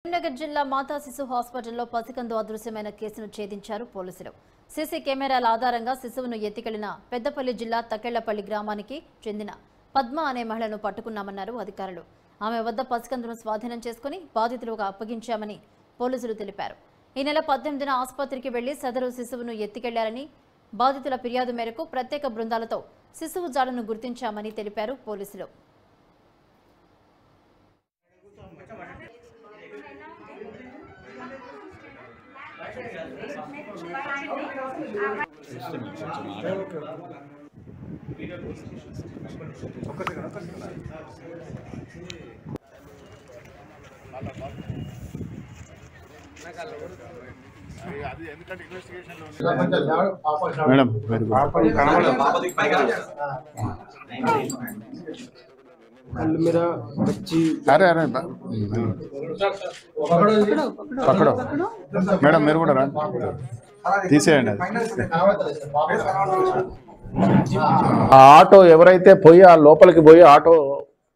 కరీంనగర్ జిల్లా మాతా శిశు హాస్పిటల్లో పసికందు అదృశ్యమైన కేసును ఛేదించారు పోలీసులు. సీసీ కెమెరాల ఆధారంగా శిశువును ఎత్తికెళ్లిన పెద్దపల్లి జిల్లా తకెళ్లపల్లి గ్రామానికి చెందిన పద్మ అనే మహిళను పట్టుకున్నామన్నారు అధికారులు. ఆమె వద్ద పసికందును స్వాధీనం చేసుకుని బాధితులుగా అప్పగించామని పోలీసులు తెలిపారు. ఈ నెల 18న ఆసుపత్రికి వెళ్లి సదరు శిశువును ఎత్తికెళ్లారని, బాధితుల ఫిర్యాదు మేరకు ప్రత్యేక బృందాలతో శిశువు జాడను గుర్తించామని తెలిపారు పోలీసులు. मेरा बच्ची अरे अरे पकड़ो मैडम मेरे కూడా తీసేయండి. ఆ ఆటో ఎవరైతే పోయి ఆ లోపలికి పోయి ఆటో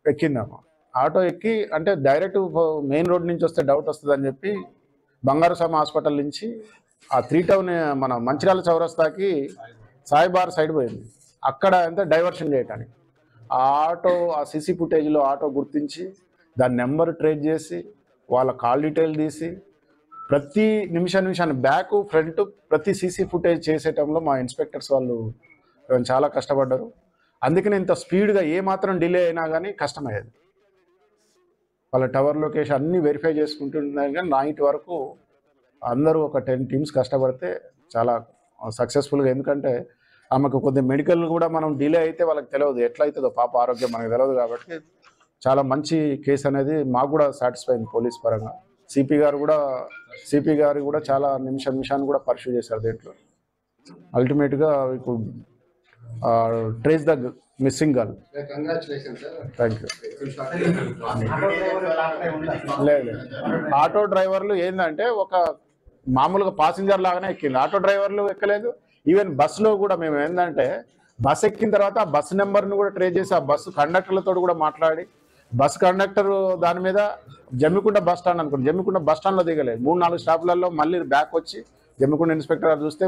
ఎక్కిందామో, ఆటో ఎక్కి అంటే డైరెక్ట్ మెయిన్ రోడ్ నుంచి వస్తే డౌట్ వస్తుందని చెప్పి బంగారుస్వామి హాస్పిటల్ నుంచి ఆ 3 టౌన్ మన మంచిర్యాల చౌరస్తాకి సాయిబార్ సైడ్ పోయింది. అక్కడ ఎంత డైవర్షన్ చేయటానికి ఆ ఆటో ఆ సీసీ ఫుటేజ్లో ఆటో గుర్తించి దాని నెంబర్ ట్రేస్ చేసి వాళ్ళ కాల్ డీటెయిల్ తీసి ప్రతి నిమిషాన్ని బ్యాక్ ఫ్రంట్ ప్రతి సీసీ ఫుటేజ్ చేసేటంలో మా ఇన్స్పెక్టర్స్ వాళ్ళు చాలా కష్టపడ్డారు. అందుకని ఇంత స్పీడ్గా ఏమాత్రం డిలే అయినా కానీ కష్టమయ్యేది. వాళ్ళ టవర్ లొకేషన్ అన్నీ వెరిఫై చేసుకుంటున్నారు. కానీ నైట్ వరకు అందరూ ఒక 10 టీమ్స్ కష్టపడితే చాలా సక్సెస్ఫుల్గా, ఎందుకంటే ఆమెకు కొద్దిగా మెడికల్ కూడా మనం డిలే అయితే వాళ్ళకి తెలియదు, ఎట్లయితుందో పాప ఆరోగ్యం మనకు తెలియదు. కాబట్టి చాలా మంచి కేసు అనేది మాకు కూడా సాటిస్ఫై అయింది పోలీస్ పరంగా. సిపి గారు కూడా చాలా నిమిషాన్ని కూడా పర్సూ చేశారు. దీంట్లో అల్టిమేట్గా ఇప్పుడు trace the missing girl. Thank you. లేదు, ఆటో డ్రైవర్లు ఏంటంటే ఒక మామూలుగా పాసింజర్ లాగానే ఎక్కింది, ఆటో డ్రైవర్లు ఎక్కలేదు. ఈవెన్ బస్సులో కూడా మేము ఏంటంటే బస్సు ఎక్కిన తర్వాత ఆ బస్సు నెంబర్ని కూడా ట్రేస్ చేసి ఆ బస్సు కండక్టర్లతో కూడా మాట్లాడి, బస్సు కండక్టర్ దాని మీద జమ్మికుంట బస్ స్టాండ్ అనుకోండి, జమ్మికుంట బస్ స్టాండ్లో దిగలేదు. 3-4 స్టాప్లలో మళ్ళీ బ్యాక్ వచ్చి జమ్మికుంట ఇన్స్పెక్టర్ గారు చూస్తే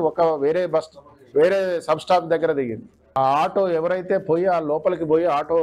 వేరే సబ్ స్టాప్ దగ్గర దిగింది. ఆ ఆటో ఎవరైతే పోయి ఆ లోపలికి పోయి ఆటో